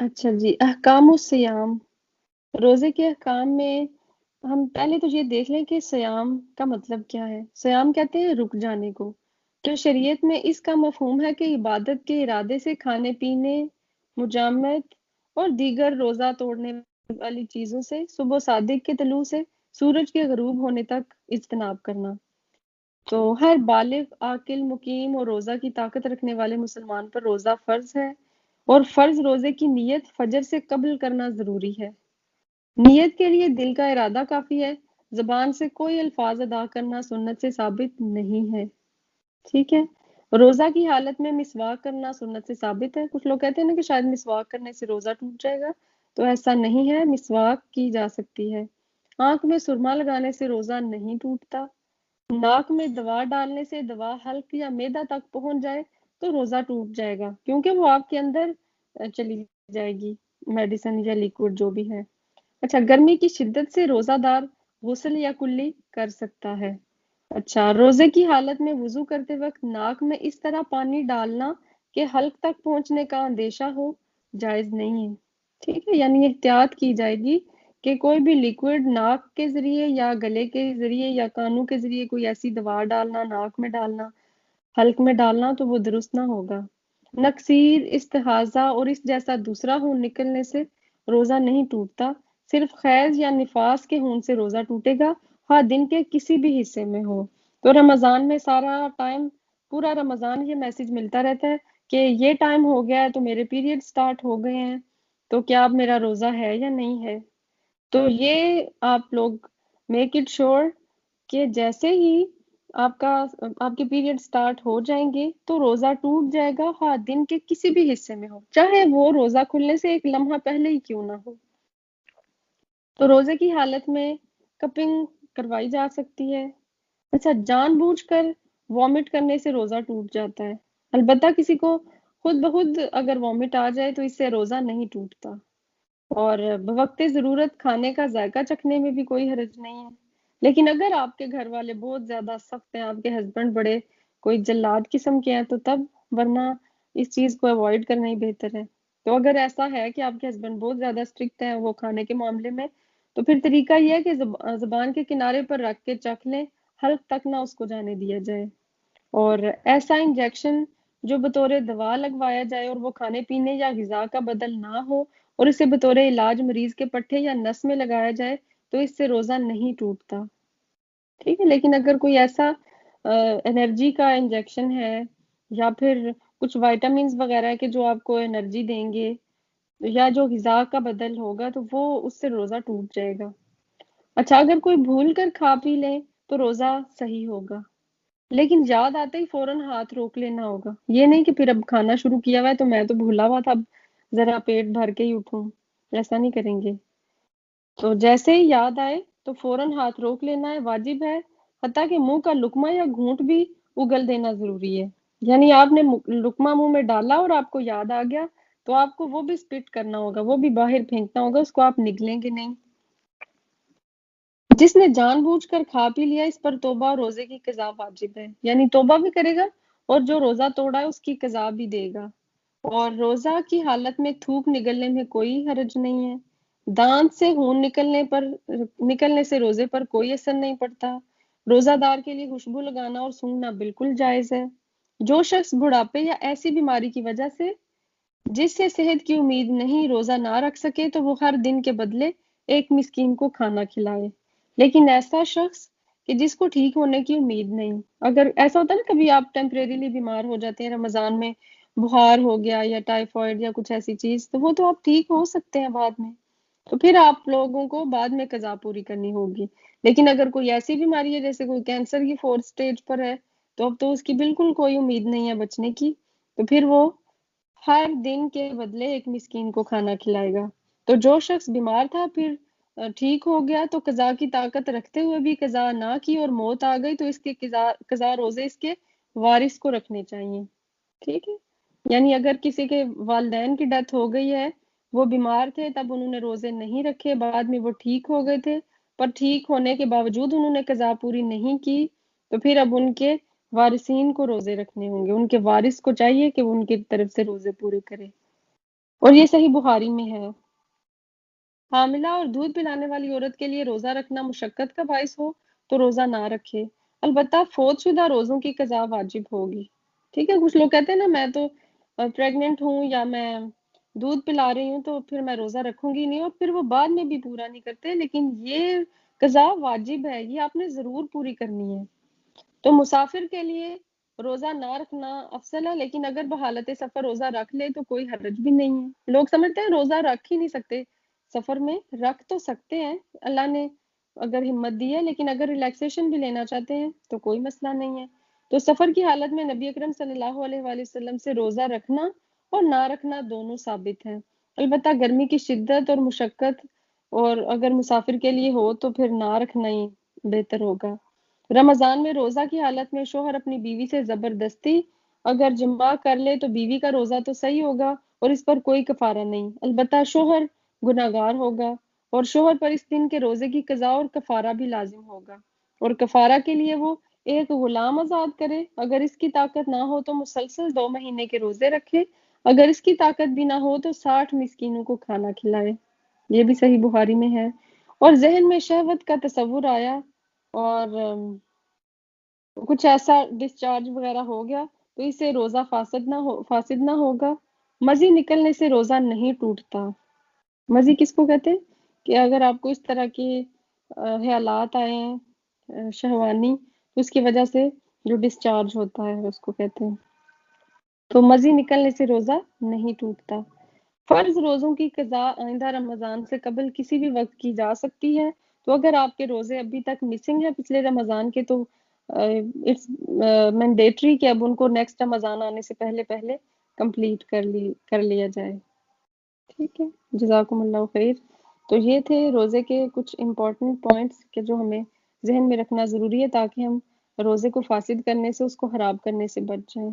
अच्छा जी, अहकाम सियाम। रोज़े के अहकाम में हम पहले तो ये देख लें कि सियाम का मतलब क्या है। सियाम कहते हैं रुक जाने को। तो शरीयत में इसका मफ़हूम है कि इबादत के इरादे से खाने-पीने, मुजामत और दीगर रोज़ा तोड़ने वाली चीज़ों से सुबह सादिक के तलू से सूरज के ग़रूब होने तक इज्तनाब करना। तो हर बालिग, आकिल, मुकीम और रोज़ा की ताकत रखने वाले मुसलमान पर रोज़ा फ़र्ज़ है और फ़र्ज़ रोज़े की नियत फ़जर से क़ब्ल करना ज़रूरी है। नियत के लिए दिल का इरादा काफ़ी है, ज़ुबान से कोई अल्फ़ाज़ अदा करना सुन्नत से साबित नहीं है, ठीक है? रोज़ा की हालत में मिसवाक करना सुन्नत से साबित है। कुछ लोग कहते हैं ना कि शायद मिसवाक करने से रोज़ा टूट जाएगा, तो ऐसा नहीं है, मिसवाक की जा सकती है। आँख में सुरमा लगाने से रोज़ा नहीं टूटता। नाक में दवा डालने से दवा हल्क या मैदा तक पहुंच जाए तो रोजा टूट जाएगा क्योंकि वो आपके अंदर चली जाएगी, मेडिसिन या लिक्विड जो भी है। अच्छा, गर्मी की शिद्दत से रोजादार गुस्ल या कुल्ली कर सकता है। अच्छा, रोजे की हालत में वुजू करते वक्त नाक में इस तरह पानी डालना कि हल्क तक पहुंचने का अंदेशा हो, जायज नहीं है, ठीक है? यानी एहतियात की जाएगी कि कोई भी लिक्विड नाक के ज़रिए या गले के ज़रिए या कानों के ज़रिए कोई ऐसी दवा डालना, नाक में डालना, हल्क में डालना तो वो दुरुस्त ना होगा। नक्सीर, इस्तिहाज़ा और इस जैसा दूसरा खून निकलने से रोज़ा नहीं टूटता, सिर्फ खैज़ या निफास के खून से रोज़ा टूटेगा, हाँ दिन के किसी भी हिस्से में हो। तो रमज़ान में सारा टाइम, पूरा रमज़ान ये मैसेज मिलता रहता है कि ये टाइम हो गया है तो मेरे पीरियड स्टार्ट हो गए हैं, तो क्या अब मेरा रोज़ा है या नहीं है? तो ये आप लोग मेक इट श्योर कि जैसे ही आपका आपके पीरियड स्टार्ट हो जाएंगे तो रोजा टूट जाएगा, हाँ दिन के किसी भी हिस्से में हो, चाहे वो रोजा खुलने से एक लम्हा पहले ही क्यों ना हो। तो रोजे की हालत में कपिंग करवाई जा सकती है। अच्छा, जानबूझकर वॉमिट करने से रोजा टूट जाता है। अलबत्ता किसी को खुद ब खुद अगर वॉमिट आ जाए तो इससे रोजा नहीं टूटता। और बवक़्ते ज़रूरत खाने का ज़ायक़ा चखने में भी कोई हर्ज नहीं है। लेकिन अगर आपके घर वाले बहुत ज़्यादा सख़्त हैं, आपके हस्बैंड बड़े कोई जल्लाद किस्म के हैं तो तब, वरना इस चीज़ को अवॉइड करना ही बेहतर है। तो अगर ऐसा है कि आपके हस्बैंड बहुत ज़्यादा स्ट्रिक्ट हैं वो खाने के मामले में, तो फिर तरीका ये है कि ज़ुबान के किनारे पर रख के चख लें, हल्क तक ना उसको जाने दिया जाए। और ऐसा इंजेक्शन जो बतौर दवा लगवाया जाए और वो खाने-पीने या ग़िज़ा का बदल ना हो और इसे बतौर इलाज मरीज़ के पट्ठे या नस में लगाया जाए, तो इससे रोज़ा नहीं टूटता, ठीक है? लेकिन अगर कोई ऐसा एनर्जी का इंजेक्शन है या फिर कुछ विटामिन्स वग़ैरह के जो आपको एनर्जी देंगे या जो ग़िज़ा का बदल होगा, तो वो उससे रोज़ा टूट जाएगा। अच्छा, अगर कोई भूल कर खा पी ले, तो रोज़ा सही होगा। लेकिन याद आते ही फ़ौरन हाथ रोक लेना होगा। ये नहीं कि फिर अब खाना शुरू किया हुआ है तो मैं तो भूला हुआ था, अब ज़रा पेट भर के ही उठूँ, ऐसा नहीं करेंगे। तो जैसे ही याद आए तो फ़ौरन हाथ रोक लेना है, वाजिब है। हत्ता कि मुँह का लुक़मा या घूँट भी उगल देना ज़रूरी है। यानी आपने लुक़मा मुँह में डाला और आपको याद आ गया, तो आपको वो भी स्पिट करना होगा, वो भी बाहर फेंकना होगा, उसको आप निगलेंगे नहीं। जिसने जानबूझकर खा पी लिया इस पर तौबा और रोज़े की क़ज़ा वाजिब है। यानी तौबा भी करेगा और जो रोज़ा तोड़ा है उसकी क़ज़ा भी देगा। और रोज़ा की हालत में थूक निगलने में कोई हर्ज नहीं है। दाँत से खून निकलने से रोज़े पर कोई असर नहीं पड़ता। रोज़ादार के लिए खुशबू लगाना और सूंघना बिल्कुल जायज़ है। जो शख्स बुढ़ापे या ऐसी बीमारी की वजह से जिससे सेहत की उम्मीद नहीं रोज़ा ना रख सके तो वो हर दिन के बदले एक मिस्कीन को खाना खिलाए। लेकिन ऐसा शख्स कि जिसको ठीक होने की उम्मीद नहीं, अगर ऐसा होता है ना कभी आप टेम्परेरीली बीमार हो जाते हैं रमज़ान में, बुखार हो गया या टाइफाइड या कुछ ऐसी चीज़, तो वो तो आप ठीक हो सकते हैं बाद में। तो फिर आप लोगों को बाद में क़ज़ा पूरी करनी होगी। लेकिन अगर कोई ऐसी बीमारी है जैसे कोई कैंसर की 4th स्टेज पर है, तो अब तो उसकी बिल्कुल कोई उम्मीद नहीं है बचने की, तो फिर वो हर दिन के बदले एक मिस्कीन को खाना खिलाएगा। तो जो शख्स बीमार था फिर ठीक हो गया तो क़ज़ा की ताकत रखते हुए भी क़ज़ा ना की और मौत आ गई तो इसके क़ज़ा रोज़े इसके वारिस को रखने चाहिए। ठीक है? यानी अगर किसी के वालिदैन की डेथ हो गई है, वो बीमार थे तब उन्होंने रोज़े नहीं रखे, बाद में वो ठीक हो गए थे, पर ठीक होने के बावजूद उन्होंने क़ज़ा पूरी नहीं की, तो फिर अब उनके वारिसीन को रोज़े रखने होंगे। उनके वारिस को चाहिए कि वो उनकी तरफ से रोज़े पूरे करें। اور یہ صحیح بخاری میں ہے۔ حاملہ اور دودھ پلانے والی عورت کے لیے روزہ رکھنا مشقت کا باعث ہو تو روزہ نہ رکھے، البتہ فوت شدہ روزوں کی قضا واجب ہوگی۔ ٹھیک ہے، کچھ لوگ کہتے ہیں نا میں تو پریگننٹ ہوں یا میں دودھ پلا رہی ہوں تو پھر میں روزہ رکھوں گی نہیں، اور پھر وہ بعد میں بھی پورا نہیں کرتے، لیکن یہ قضا واجب ہے، یہ آپ نے ضرور پوری کرنی ہے۔ تو مسافر کے لیے روزہ نہ رکھنا افضل ہے، لیکن اگر بحالت سفر روزہ رکھ لے تو کوئی حرج بھی نہیں ہے۔ لوگ سمجھتے ہیں روزہ رکھ ہی نہیں سکتے، سفر میں رکھ تو سکتے ہیں، اللہ نے اگر ہمت دی ہے، لیکن اگر ریلیکسیشن بھی لینا چاہتے ہیں تو کوئی مسئلہ نہیں ہے۔ تو سفر کی حالت میں نبی اکرم صلی اللہ علیہ وآلہ وسلم سے روزہ رکھنا اور نہ رکھنا دونوں ثابت ہیں، البتہ گرمی کی شدت اور مشقت اور اگر مسافر کے لیے ہو تو پھر نہ رکھنا ہی بہتر ہوگا۔ رمضان میں روزہ کی حالت میں شوہر اپنی بیوی سے زبردستی اگر جمع کر لے تو بیوی کا روزہ تو صحیح ہوگا اور اس پر کوئی کفارہ نہیں، البتہ شوہر گناہگار ہوگا اور شوہر پر اس دن کے روزے کی قضا اور کفارہ بھی لازم ہوگا، اور کفارہ کے لیے وہ ایک غلام آزاد کرے، اگر اس کی طاقت نہ ہو تو مسلسل 2 مہینے کے روزے رکھے، اگر اس کی طاقت بھی نہ ہو تو 60 مسکینوں کو کھانا کھلائے۔ یہ بھی صحیح بخاری میں ہے۔ اور ذہن میں شہوت کا تصور آیا اور کچھ ایسا ڈسچارج وغیرہ ہو گیا تو اس سے روزہ فاسد نہ ہوگا۔ مزی نکلنے سے روزہ نہیں ٹوٹتا۔ مزی کس کو کہتے ہیں؟ کہ اگر آپ کو اس طرح کے خیالات آئے ہیں شہوانی، تو اس کی وجہ سے جو ڈسچارج ہوتا ہے اس کو کہتے ہیں۔ تو مزی نکلنے سے روزہ نہیں ٹوٹتا۔ فرض روزوں کی قضا آئندہ رمضان سے قبل کسی بھی وقت کی جا سکتی ہے، تو اگر آپ کے روزے ابھی تک مسنگ ہیں پچھلے رمضان کے تو اٹس مینڈیٹری کہ اب ان کو نیکسٹ رمضان آنے سے پہلے پہلے کمپلیٹ کر لیا جائے۔ ٹھیک ہے، جزاکم اللہ خیر۔ تو یہ تھے روزے کے کچھ امپورٹنٹ پوائنٹس کہ جو ہمیں ذہن میں رکھنا ضروری ہے تاکہ ہم روزے کو فاسد کرنے سے، اس کو خراب کرنے سے بچ جائیں۔